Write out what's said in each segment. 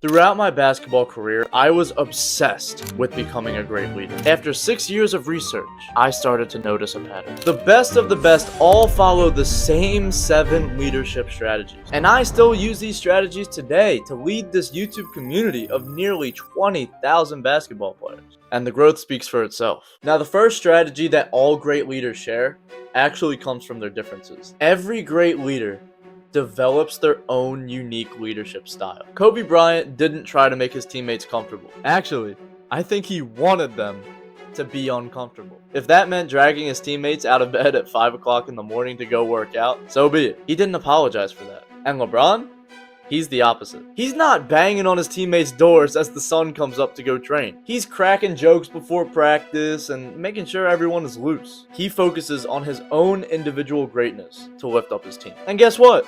Throughout my basketball career, I was obsessed with becoming a great leader. After 6 years of research, I started to notice a pattern. The best of the best all follow the same 7 leadership strategies. And I still use these strategies today to lead this YouTube community of nearly 20,000 basketball players. And the growth speaks for itself. Now, the first strategy that all great leaders share actually comes from their differences. Every great leader develops their own unique leadership style. Kobe Bryant didn't try to make his teammates comfortable. Actually, I think he wanted them to be uncomfortable. If that meant dragging his teammates out of bed at 5 o'clock in the morning to go work out, so be it. He didn't apologize for that. And LeBron? He's the opposite. He's not banging on his teammates' doors as the sun comes up to go train. He's cracking jokes before practice and making sure everyone is loose. He focuses on his own individual greatness to lift up his team. And guess what?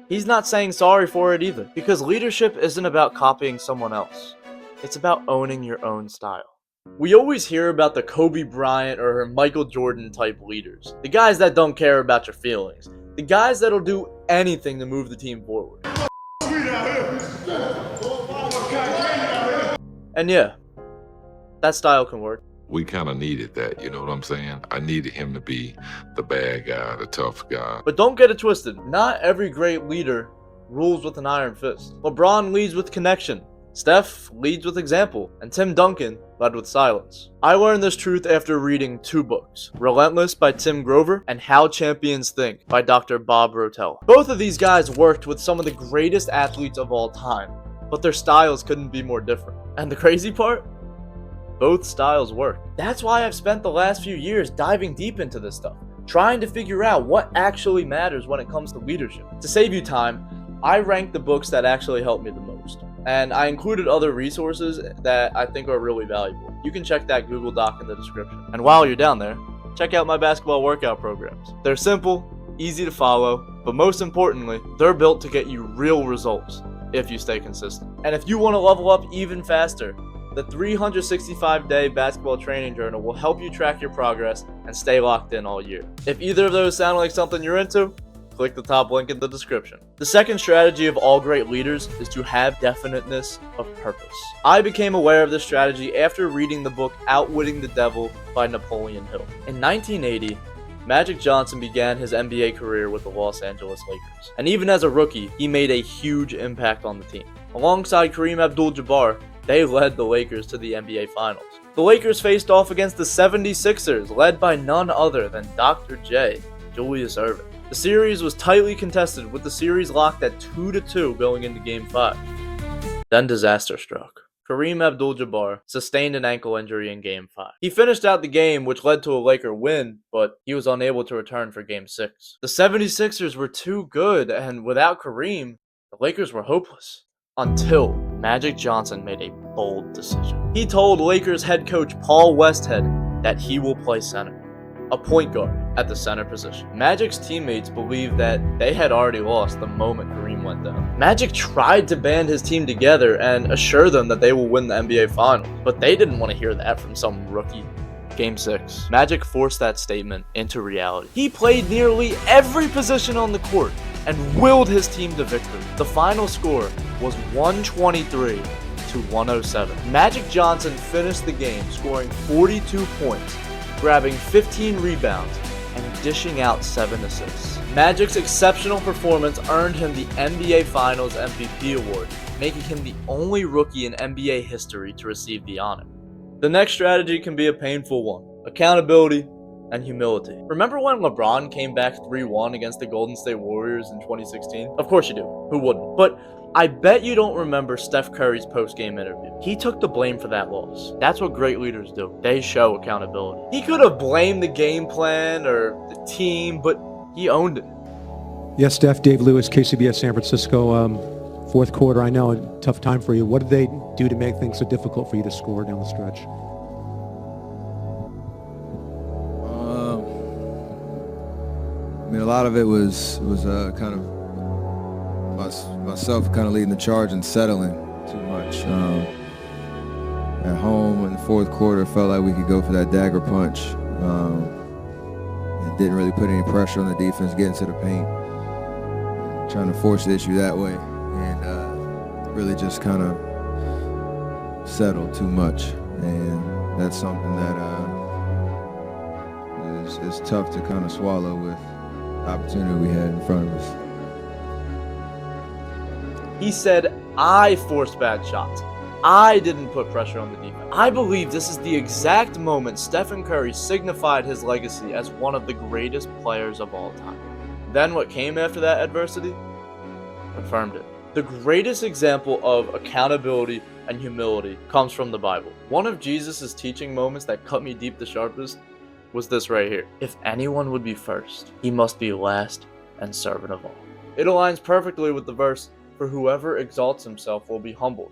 He's not saying sorry for it either, because leadership isn't about copying someone else. It's about owning your own style. We always hear about the Kobe Bryant or Michael Jordan type leaders. The guys that don't care about your feelings. The guys that'll do anything to move the team forward. And yeah, that style can work. We kind of needed that, you know what I'm saying? I needed him to be the bad guy, the tough guy. But don't get it twisted. Not every great leader rules with an iron fist. LeBron leads with connection. Steph leads with example. And Tim Duncan led with silence. I learned this truth after reading 2 books. Relentless by Tim Grover and How Champions Think by Dr. Bob Rotel. Both of these guys worked with some of the greatest athletes of all time, but their styles couldn't be more different. And the crazy part? Both styles work. That's why I've spent the last few years diving deep into this stuff, trying to figure out what actually matters when it comes to leadership. To save you time, I ranked the books that actually helped me the most. And I included other resources that I think are really valuable. You can check that Google Doc in the description. And while you're down there, check out my basketball workout programs. They're simple, easy to follow, but most importantly, they're built to get you real results if you stay consistent. And if you want to level up even faster, the 365-day basketball training journal will help you track your progress and stay locked in all year. If either of those sound like something you're into, click the top link in the description. The second strategy of all great leaders is to have definiteness of purpose. I became aware of this strategy after reading the book Outwitting the Devil by Napoleon Hill. In 1980, Magic Johnson began his NBA career with the Los Angeles Lakers. And even as a rookie, he made a huge impact on the team. Alongside Kareem Abdul-Jabbar, they led the Lakers to the NBA Finals. The Lakers faced off against the 76ers, led by none other than Dr. J, Julius Erving. The series was tightly contested, with the series locked at 2-2 going into Game 5. Then disaster struck. Kareem Abdul-Jabbar sustained an ankle injury in Game 5. He finished out the game, which led to a Laker win, but he was unable to return for Game 6. The 76ers were too good, and without Kareem, the Lakers were hopeless. Until Magic Johnson made a bold decision. He told Lakers head coach Paul Westhead that he will play center, a point guard at the center position. Magic's teammates believed that they had already lost the moment Kareem went down. Magic tried to band his team together and assure them that they will win the NBA Finals, but they didn't want to hear that from some rookie. Game 6. Magic forced that statement into reality. He played nearly every position on the court and willed his team to victory. The final score was 123 to 107. Magic Johnson finished the game scoring 42 points, grabbing 15 rebounds, and dishing out 7 assists. Magic's exceptional performance earned him the NBA Finals MVP award, making him the only rookie in NBA history to receive the honor. The next strategy can be a painful one: accountability and humility. Remember when LeBron came back 3-1 against the Golden State Warriors in 2016? Of course you do. Who wouldn't? But I bet you don't remember Steph Curry's post-game interview. He took the blame for that loss. That's what great leaders do. They show accountability. He could have blamed the game plan or the team, but he owned it. Yes, Steph, Dave Lewis, KCBS San Francisco. Fourth quarter, I know, a tough time for you. What did they do to make things so difficult for you to score down the stretch? I mean, a lot of it was kind of myself kind of leading the charge and settling too much. At home in the fourth quarter, felt like we could go for that dagger punch. And didn't really put any pressure on the defense getting to the paint. Trying to force the issue that way, and really just kind of settle too much, and that's something that is tough to kind of swallow with the opportunity we had in front of us. He said, I forced bad shots. I didn't put pressure on the defense. I believe this is the exact moment Stephen Curry signified his legacy as one of the greatest players of all time. Then what came after that adversity confirmed it. The greatest example of accountability and humility comes from the Bible. One of Jesus' teaching moments that cut me deep the sharpest was this right here. If anyone would be first, he must be last and servant of all. It aligns perfectly with the verse, for whoever exalts himself will be humbled,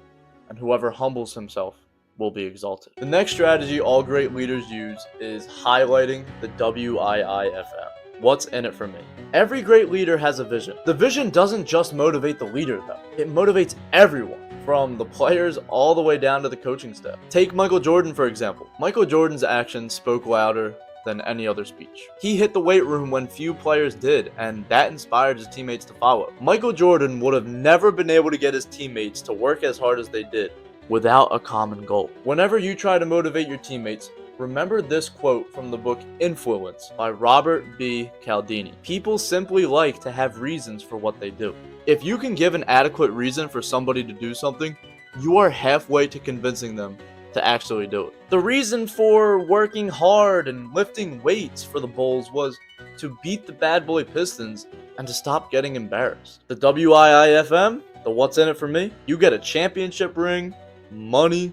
and whoever humbles himself will be exalted. The next strategy all great leaders use is highlighting the WIIFM. What's in it for me? Every great leader has a vision. The vision doesn't just motivate the leader though. It motivates everyone, from the players all the way down to the coaching staff. Take Michael Jordan for example. Michael Jordan's actions spoke louder than any other speech. He hit the weight room when few players did, and that inspired his teammates to follow. Michael Jordan would have never been able to get his teammates to work as hard as they did without a common goal. Whenever you try to motivate your teammates, remember this quote from the book Influence by Robert B. Cialdini. People simply like to have reasons for what they do. If you can give an adequate reason for somebody to do something, you are halfway to convincing them to actually do it. The reason for working hard and lifting weights for the Bulls was to beat the bad boy Pistons and to stop getting embarrassed. The WIIFM, the what's in it for me, you get a championship ring, money,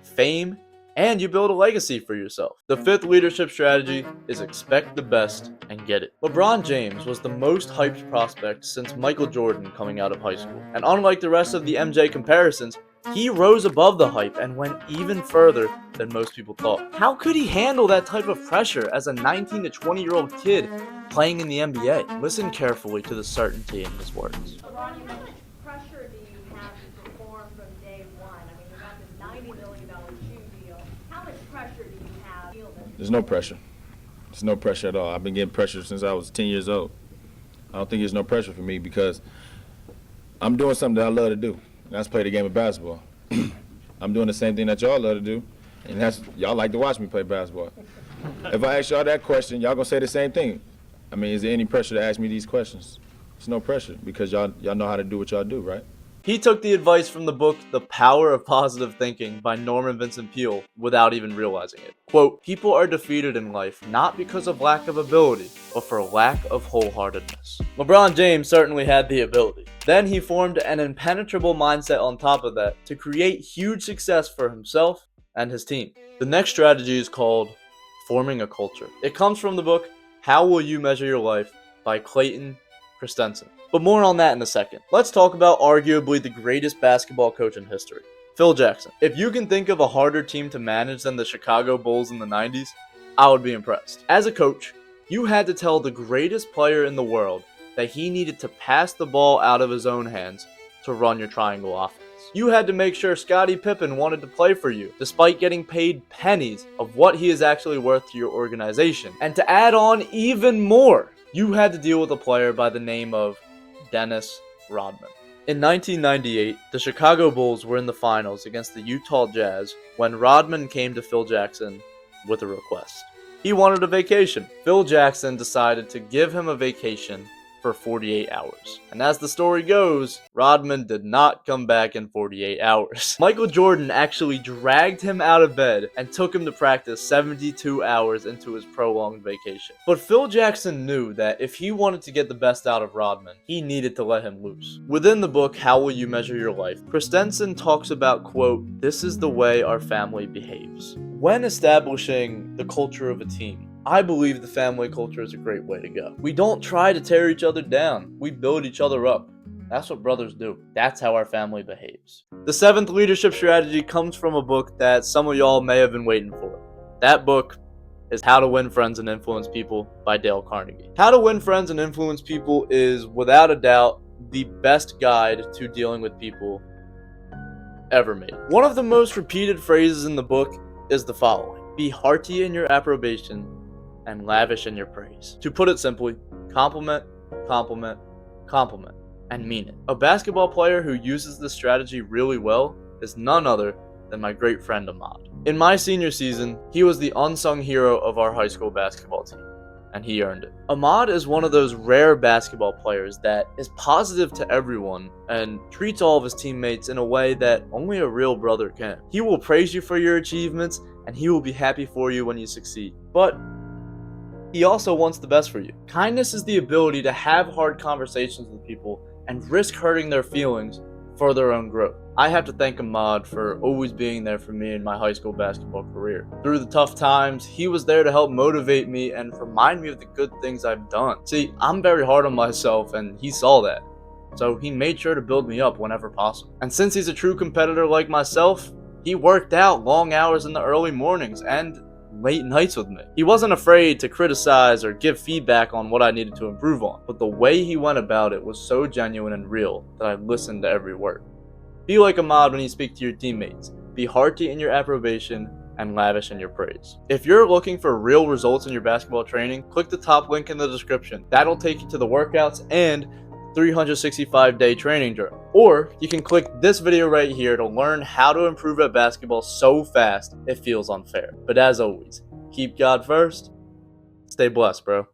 fame, and you build a legacy for yourself. The fifth leadership strategy is expect the best and get it. LeBron James was the most hyped prospect since Michael Jordan coming out of high school. And unlike the rest of the MJ comparisons, he rose above the hype and went even further than most people thought. How could he handle that type of pressure as a 19 to 20-year-old kid playing in the NBA? Listen carefully to the certainty in his words. LeBron, how much pressure do you have to perform from day one? I mean, you got this $90 million shoe deal. How much pressure do you have? There's no pressure. There's no pressure at all. I've been getting pressure since I was 10 years old. I don't think there's no pressure for me because I'm doing something that I love to do. And that's play the game of basketball. I'm doing the same thing that y'all love to do, and that's y'all like to watch me play basketball. If I ask y'all that question, y'all gonna say the same thing. I mean, is there any pressure to ask me these questions? There's no pressure because y'all know how to do what y'all do, right? He took the advice from the book The Power of Positive Thinking by Norman Vincent Peale without even realizing it. Quote, people are defeated in life not because of lack of ability, but for lack of wholeheartedness. LeBron James certainly had the ability. Then he formed an impenetrable mindset on top of that to create huge success for himself and his team. The next strategy is called forming a culture. It comes from the book How Will You Measure Your Life by Clayton Christensen. But more on that in a second. Let's talk about arguably the greatest basketball coach in history, Phil Jackson. If you can think of a harder team to manage than the Chicago Bulls in the 90s, I would be impressed. As a coach, you had to tell the greatest player in the world that he needed to pass the ball out of his own hands to run your triangle offense. You had to make sure Scottie Pippen wanted to play for you, despite getting paid pennies of what he is actually worth to your organization. And to add on even more, you had to deal with a player by the name of Dennis Rodman. In 1998, the Chicago Bulls were in the finals against the Utah Jazz when Rodman came to Phil Jackson with a request. He wanted a vacation. Phil Jackson decided to give him a vacation for 48 hours. And as the story goes, Rodman did not come back in 48 hours. Michael Jordan actually dragged him out of bed and took him to practice 72 hours into his prolonged vacation. But Phil Jackson knew that if he wanted to get the best out of Rodman, he needed to let him loose. Within the book, How Will You Measure Your Life, Christensen talks about, quote, this is the way our family behaves. When establishing the culture of a team, I believe the family culture is a great way to go. We don't try to tear each other down. We build each other up. That's what brothers do. That's how our family behaves. The seventh leadership strategy comes from a book that some of y'all may have been waiting for. That book is How to Win Friends and Influence People by Dale Carnegie. How to Win Friends and Influence People is, without a doubt, the best guide to dealing with people ever made. One of the most repeated phrases in the book is the following: be hearty in your approbation and lavish in your praise. To put it simply, compliment, compliment, compliment, and mean it. A basketball player who uses this strategy really well is none other than my great friend Ahmad. In my senior season, he was the unsung hero of our high school basketball team, and he earned it. Ahmad is one of those rare basketball players that is positive to everyone and treats all of his teammates in a way that only a real brother can. He will praise you for your achievements, and he will be happy for you when you succeed. But he also wants the best for you. Kindness is the ability to have hard conversations with people and risk hurting their feelings for their own growth. I have to thank Ahmad for always being there for me in my high school basketball career. Through the tough times, he was there to help motivate me and remind me of the good things I've done. See, I'm very hard on myself, and he saw that. So he made sure to build me up whenever possible. And since he's a true competitor like myself, he worked out long hours in the early mornings and late nights with me. He wasn't afraid to criticize or give feedback on what I needed to improve on, but the way he went about it was so genuine and real that I listened to every word. Be like Ahmad when you speak to your teammates. Be hearty in your approbation and lavish in your praise. If you're looking for real results in your basketball training, click the top link in the description. That'll take you to the workouts and 365-day training journal. Or you can click this video right here to learn how to improve at basketball so fast it feels unfair. But as always, keep God first. Stay blessed, bro.